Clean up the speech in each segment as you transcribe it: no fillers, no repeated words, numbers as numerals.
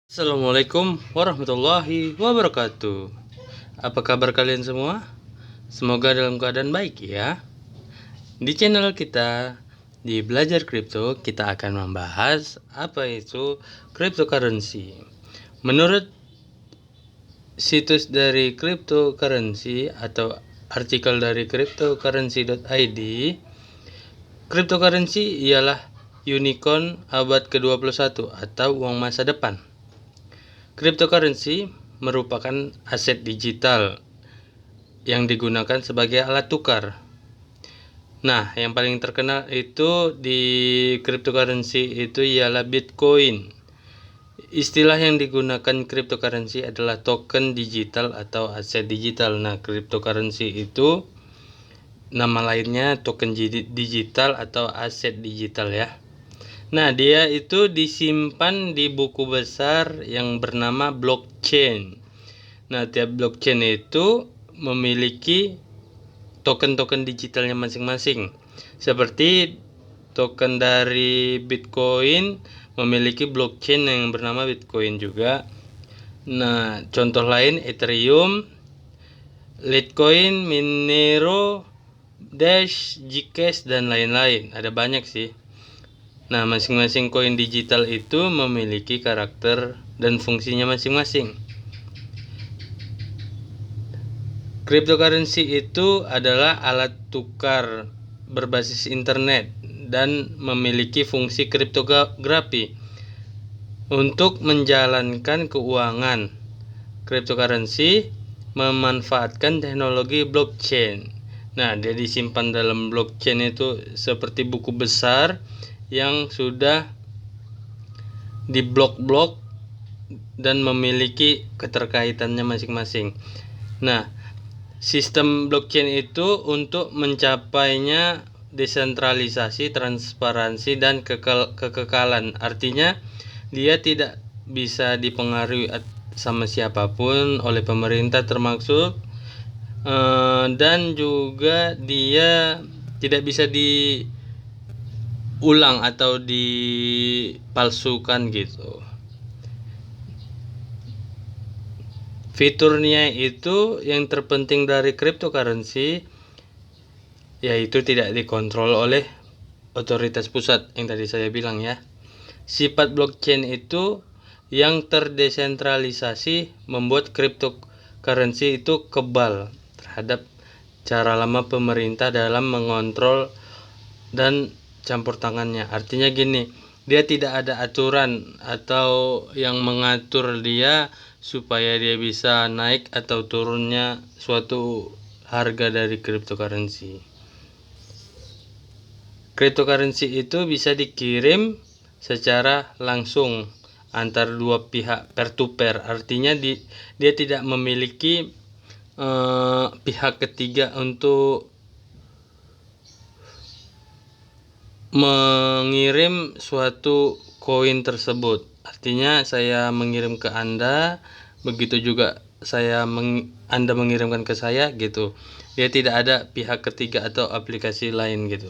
Assalamualaikum warahmatullahi wabarakatuh. Apa kabar kalian semua? Semoga dalam keadaan baik ya. Di channel kita, di Belajar Kripto, kita akan membahas apa itu cryptocurrency. Menurut situs dari cryptocurrency atau artikel dari cryptocurrency.id, cryptocurrency ialah unicorn abad ke-21 atau uang masa depan. Cryptocurrency merupakan aset digital yang digunakan sebagai alat tukar. Nah, yang paling terkenal itu di cryptocurrency itu ialah Bitcoin. Istilah yang digunakan cryptocurrency adalah token digital atau aset digital. Nah, cryptocurrency itu nama lainnya token digital atau aset digital ya. Nah, dia itu disimpan di buku besar yang bernama blockchain. Nah, tiap blockchain itu memiliki token-token digitalnya masing-masing. Seperti token dari Bitcoin memiliki blockchain yang bernama Bitcoin juga. Nah, contoh lain Ethereum, Litecoin, Monero, Dash, Zcash, dan lain-lain. Ada banyak sih. Nah, masing-masing koin digital itu memiliki karakter dan fungsinya masing-masing. Cryptocurrency itu adalah alat tukar berbasis internet dan memiliki fungsi kriptografi untuk menjalankan keuangan. Cryptocurrency memanfaatkan teknologi blockchain. Nah, dia disimpan dalam blockchain itu seperti buku besar yang sudah diblok-blok dan memiliki keterkaitannya masing-masing. Nah, sistem blockchain itu untuk mencapainya desentralisasi, transparansi, dan kekekalan. Artinya, dia tidak bisa dipengaruhi sama siapapun oleh pemerintah termasuk dan juga dia tidak bisa diulang atau dipalsukan gitu. Fiturnya itu yang terpenting dari cryptocurrency yaitu tidak dikontrol oleh otoritas pusat yang tadi saya bilang ya. Sifat blockchain itu yang terdesentralisasi membuat cryptocurrency itu kebal terhadap cara lama pemerintah dalam mengontrol dan campur tangannya. Artinya gini, dia tidak ada aturan atau yang mengatur dia supaya dia bisa naik atau turunnya suatu harga dari cryptocurrency. Cryptocurrency itu bisa dikirim secara langsung antar dua pihak peer to peer. Artinya dia tidak memiliki pihak ketiga untuk mengirim suatu koin tersebut. Artinya saya mengirim ke Anda, begitu juga Anda mengirimkan ke saya gitu. Dia tidak ada pihak ketiga atau aplikasi lain gitu.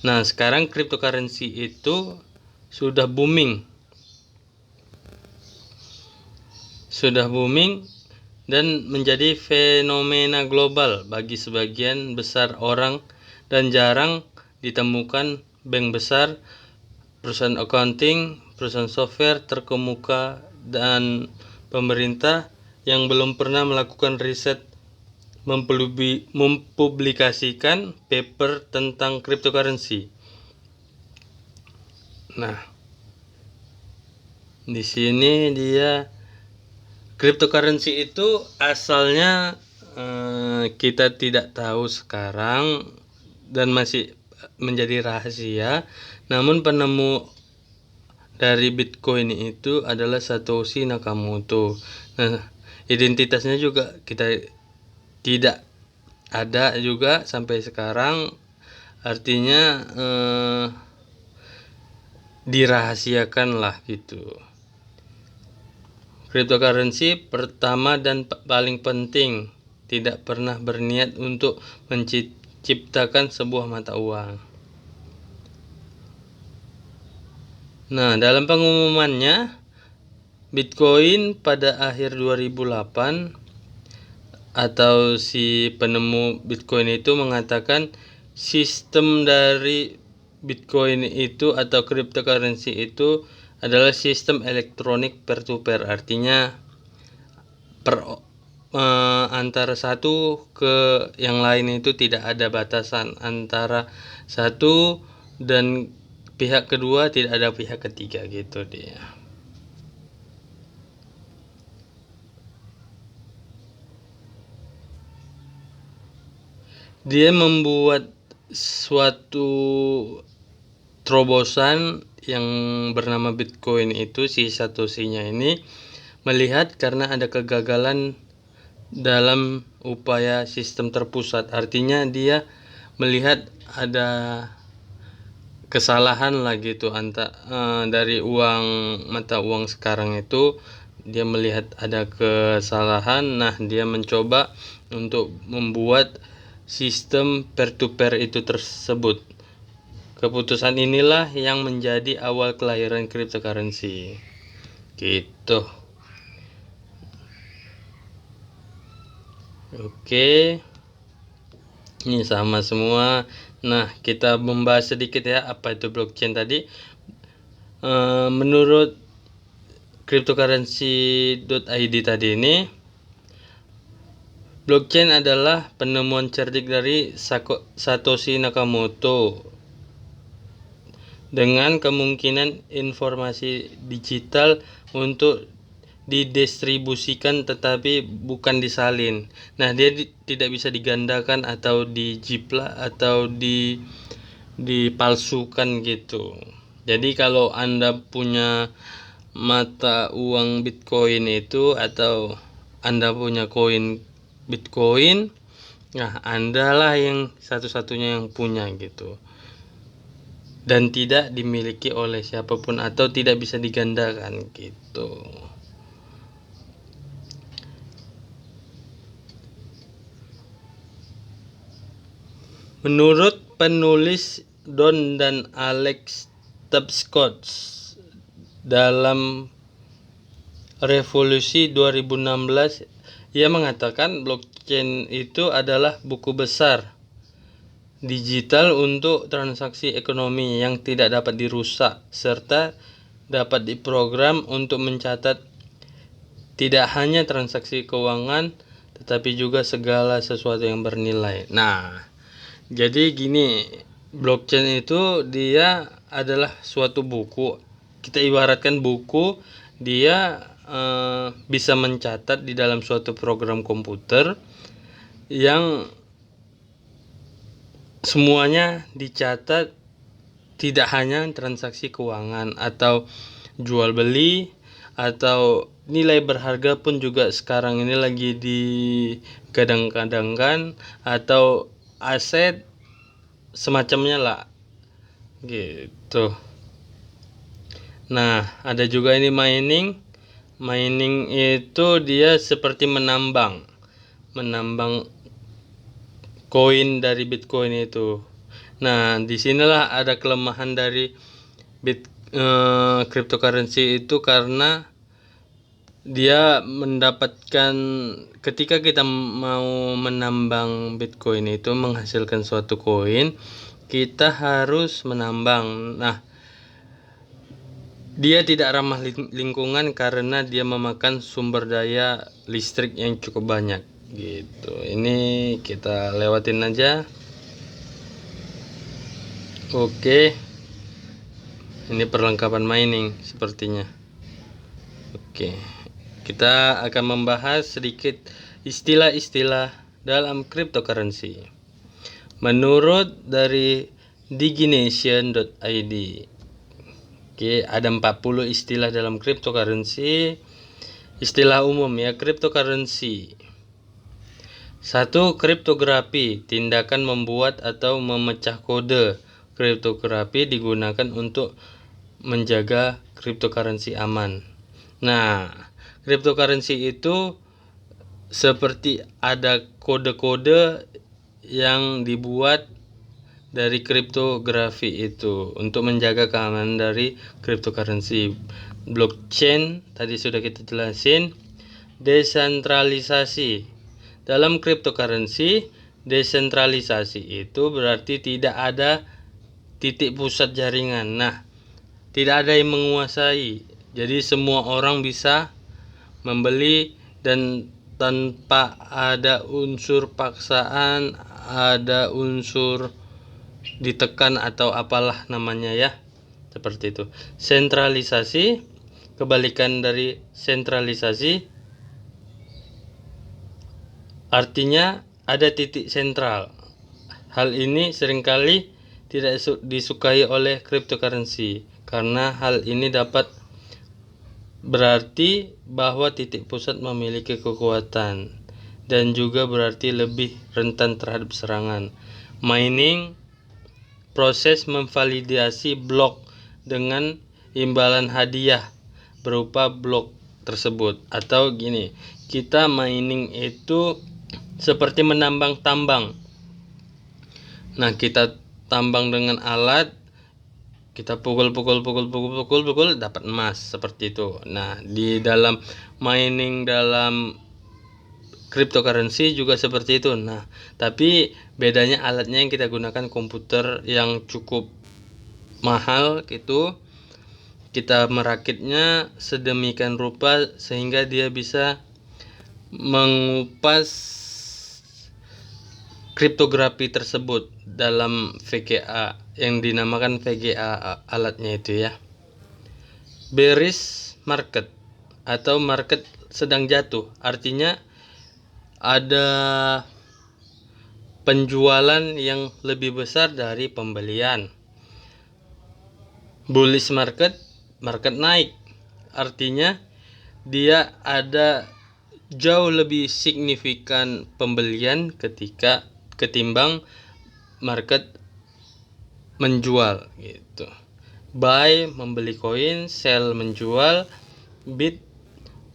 Nah, sekarang cryptocurrency itu sudah booming. Dan menjadi fenomena global bagi sebagian besar orang dan jarang ditemukan bank besar, perusahaan accounting, perusahaan software terkemuka, dan pemerintah yang belum pernah melakukan riset mempublikasikan paper tentang cryptocurrency. Nah, di sini dia cryptocurrency itu asalnya kita tidak tahu sekarang dan masih menjadi rahasia. Namun penemu dari Bitcoin itu adalah Satoshi Nakamoto. Nah, identitasnya juga kita tidak ada juga sampai sekarang. Artinya dirahasiakan lah gitu. Cryptocurrency pertama dan paling penting tidak pernah berniat untuk menciptakan sebuah mata uang. Nah, dalam pengumumannya Bitcoin pada akhir 2008 atau si penemu Bitcoin itu mengatakan sistem dari Bitcoin itu atau cryptocurrency itu adalah sistem elektronik peer-to-peer, artinya antara satu ke yang lain itu tidak ada batasan, antara satu dan pihak kedua tidak ada pihak ketiga gitu dia. Dia membuat suatu terobosan yang bernama Bitcoin itu, si Satoshi-nya ini melihat karena ada kegagalan dalam upaya sistem terpusat, artinya dia melihat ada kesalahan lah gitu dari mata uang sekarang itu. Dia melihat ada kesalahan, nah dia mencoba untuk membuat sistem peer-to-peer itu tersebut. Keputusan inilah yang menjadi awal kelahiran cryptocurrency gitu. Oke, ini sama semua. Nah, kita membahas sedikit ya apa itu blockchain tadi. Menurut cryptocurrency.id tadi ini, blockchain adalah penemuan cerdik dari Satoshi Nakamoto dengan kemungkinan informasi digital untuk didistribusikan tetapi bukan disalin. Nah, dia tidak bisa digandakan atau dijiplak atau dipalsukan gitu. Jadi kalau Anda punya mata uang Bitcoin itu atau Anda punya koin Bitcoin, nah Anda lah yang satu-satunya yang punya gitu. Dan tidak dimiliki oleh siapapun atau tidak bisa digandakan gitu. Menurut penulis Don dan Alex Tapscott dalam Revolusi 2016, ia mengatakan blockchain itu adalah buku besar digital untuk transaksi ekonomi yang tidak dapat dirusak serta dapat diprogram untuk mencatat tidak hanya transaksi keuangan tetapi juga segala sesuatu yang bernilai. Nah, jadi gini, blockchain itu dia adalah suatu buku. Kita ibaratkan buku, dia bisa mencatat di dalam suatu program komputer yang semuanya dicatat, tidak hanya transaksi keuangan atau jual beli atau nilai berharga pun juga sekarang ini lagi digadang-gadangkan atau aset semacamnya lah gitu. Nah, ada juga ini mining itu dia seperti menambang koin dari Bitcoin itu. Nah, disinilah ada kelemahan dari cryptocurrency itu karena dia mendapatkan, ketika kita mau menambang Bitcoin itu menghasilkan suatu koin, kita harus menambang. Nah, dia tidak ramah lingkungan karena dia memakan sumber daya listrik yang cukup banyak gitu. Ini kita lewatin aja. Oke, ini perlengkapan mining sepertinya. Oke, kita akan membahas sedikit istilah-istilah dalam cryptocurrency. Menurut dari digination.id, oke, ada 40 istilah dalam cryptocurrency. Istilah umum ya, cryptocurrency. 1. Kriptografi, tindakan membuat atau memecah kode. Kriptografi digunakan untuk menjaga cryptocurrency aman. Nah, cryptocurrency itu seperti ada kode-kode yang dibuat dari kriptografi itu untuk menjaga keamanan dari cryptocurrency. blockchain tadi sudah kita jelasin. Desentralisasi. Dalam cryptocurrency, desentralisasi itu berarti tidak ada titik pusat jaringan. Nah, tidak ada yang menguasai. Jadi semua orang bisa membeli dan tanpa ada unsur paksaan, ada unsur ditekan atau apalah namanya ya. Seperti itu. Sentralisasi, kebalikan dari sentralisasi, artinya ada titik sentral. Hal ini seringkali tidak disukai oleh cryptocurrency karena hal ini dapat berarti bahwa titik pusat memiliki kekuatan dan juga berarti lebih rentan terhadap serangan. Mining, proses memvalidasi blok dengan imbalan hadiah berupa blok tersebut. Atau gini, kita mining itu seperti menambang tambang. Nah, kita tambang dengan alat, kita pukul dapat emas seperti itu. Nah, di dalam mining dalam cryptocurrency juga seperti itu. Nah, tapi bedanya alatnya yang kita gunakan komputer yang cukup mahal gitu. Kita merakitnya sedemikian rupa sehingga dia bisa mengupas kriptografi tersebut dalam VGA yang dinamakan VGA alatnya itu ya. Bearish market atau market sedang jatuh, artinya ada penjualan yang lebih besar dari pembelian. Bullish market, market naik, artinya dia ada jauh lebih signifikan pembelian ketimbang market menjual gitu. Buy membeli koin, sell menjual, bid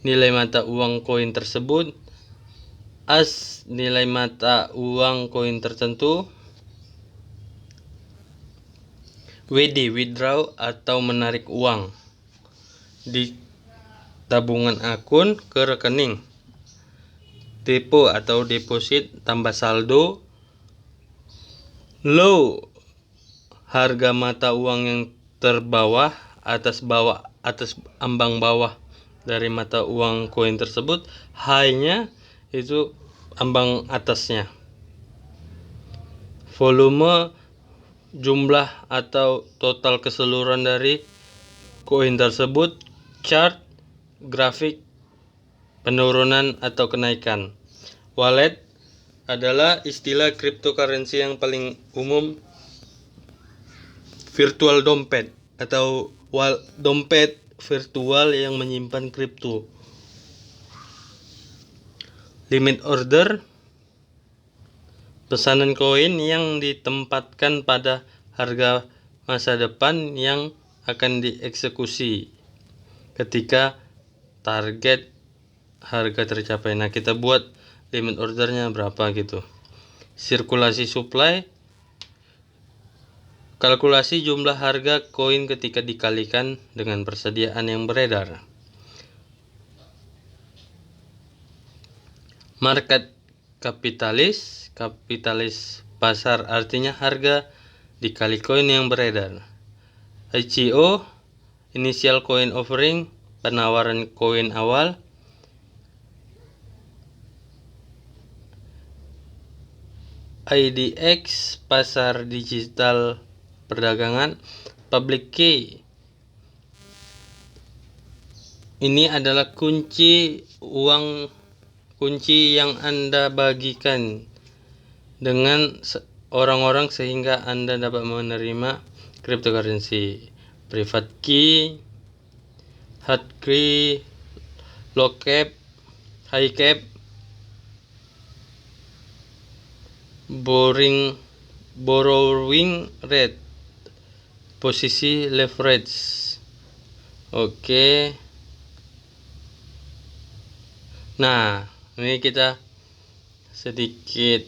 nilai mata uang koin tersebut, as nilai mata uang koin tertentu, WD withdraw atau menarik uang di tabungan akun ke rekening, depo atau deposit tambah saldo, low harga mata uang yang terbawah atas ambang bawah dari mata uang koin tersebut, high-nya itu ambang atasnya. Volume jumlah atau total keseluruhan dari koin tersebut, chart grafik penurunan atau kenaikan. Wallet adalah istilah cryptocurrency yang paling umum, virtual dompet atau dompet virtual yang menyimpan kripto. Limit order, pesanan koin yang ditempatkan pada harga masa depan yang akan dieksekusi ketika target harga tercapai. Nah, kita buat limit ordernya berapa gitu. Sirkulasi supply, kalkulasi jumlah harga koin ketika dikalikan dengan persediaan yang beredar. Market kapitalis, kapitalis pasar artinya harga dikali koin yang beredar. ICO, initial coin offering, penawaran koin awal. IDX, pasar digital perdagangan. Public key, ini adalah kunci yang Anda bagikan dengan orang-orang sehingga Anda dapat menerima cryptocurrency. Private key, hard key, low cap, high cap, borrowing rate, posisi leverage. Oke. Nah, ini kita sedikit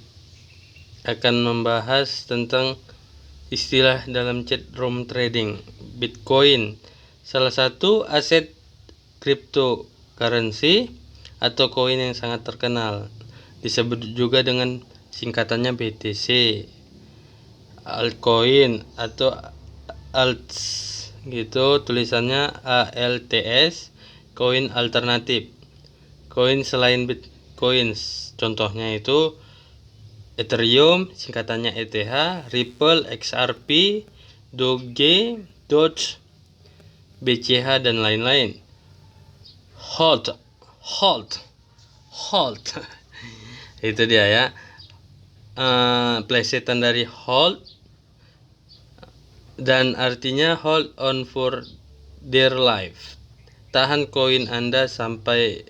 akan membahas tentang istilah dalam chat room trading. Bitcoin, salah satu aset cryptocurrency atau koin yang sangat terkenal. Disebut juga dengan singkatannya BTC, altcoin atau alts gitu, tulisannya ALTS, koin alternatif, koin selain Bitcoin. Contohnya itu Ethereum, singkatannya ETH, Ripple, XRP, Doge, Doge, BCH dan lain-lain. Hold. Itu dia ya. Plesetan dari hold dan artinya hold on for dear life. Tahan koin Anda sampai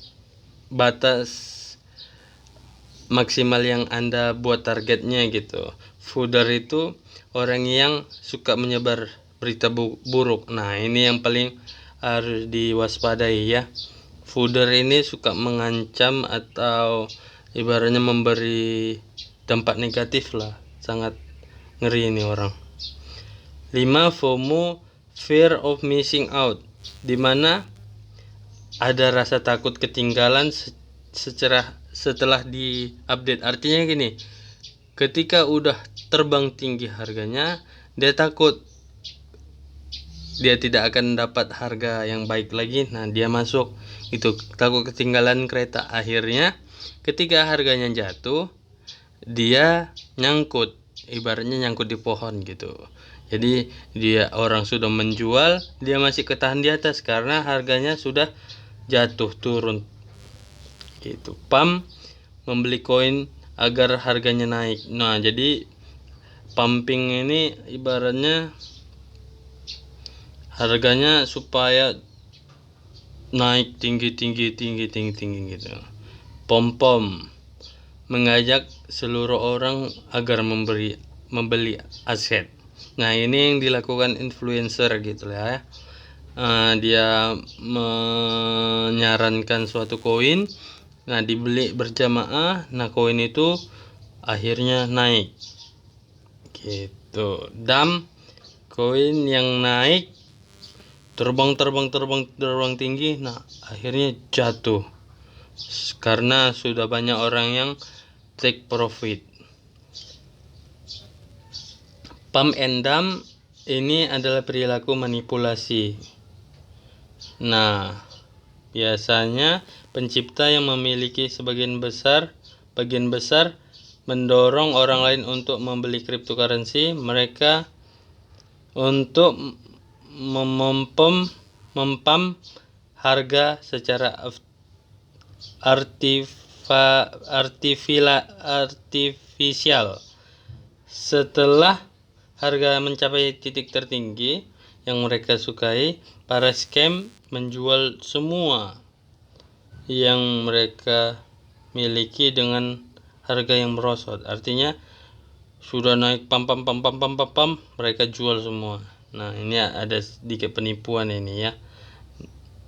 batas maksimal yang Anda buat targetnya gitu. Fooder itu orang yang suka menyebar berita buruk. Nah, ini yang paling harus diwaspadai ya. Fooder ini suka mengancam atau ibaratnya memberi dampak negatif lah. Sangat ngeri ini orang. 5. FOMO, fear of missing out, dimana ada rasa takut ketinggalan setelah diupdate. Artinya gini, ketika udah terbang tinggi harganya, dia takut dia tidak akan dapat harga yang baik lagi. Nah, dia masuk itu, takut ketinggalan kereta. Akhirnya ketika harganya jatuh, dia nyangkut, ibaratnya nyangkut di pohon gitu. Jadi dia orang sudah menjual, dia masih ketahan di atas karena harganya sudah jatuh turun gitu. Pump, membeli koin agar harganya naik. Nah, jadi pumping ini ibaratnya harganya supaya naik tinggi gitu. Pom mengajak seluruh orang agar membeli aset. Nah, ini yang dilakukan influencer gitu ya. Dia menyarankan suatu koin, nah dibeli berjamaah, nah koin itu akhirnya naik gitu. Dump, koin yang naik terbang tinggi, nah akhirnya jatuh karena sudah banyak orang yang take profit. Pump and dump ini adalah perilaku manipulasi. Nah, biasanya pencipta yang memiliki bagian besar mendorong orang lain untuk membeli cryptocurrency mereka untuk mempam harga secara artifisial. Setelah harga mencapai titik tertinggi yang mereka sukai, para scam menjual semua yang mereka miliki dengan harga yang merosot. Artinya sudah naik pam, mereka jual semua. Nah, ini ada sedikit penipuan ini ya,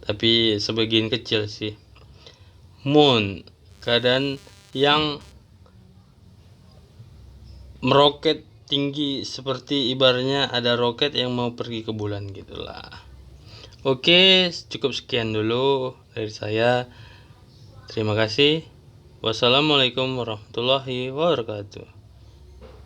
tapi sebagian kecil sih. Moon, keadaan yang meroket tinggi seperti ibaratnya ada roket yang mau pergi ke bulan gitulah. Oke, cukup sekian dulu dari saya. Terima kasih. Wassalamualaikum warahmatullahi wabarakatuh.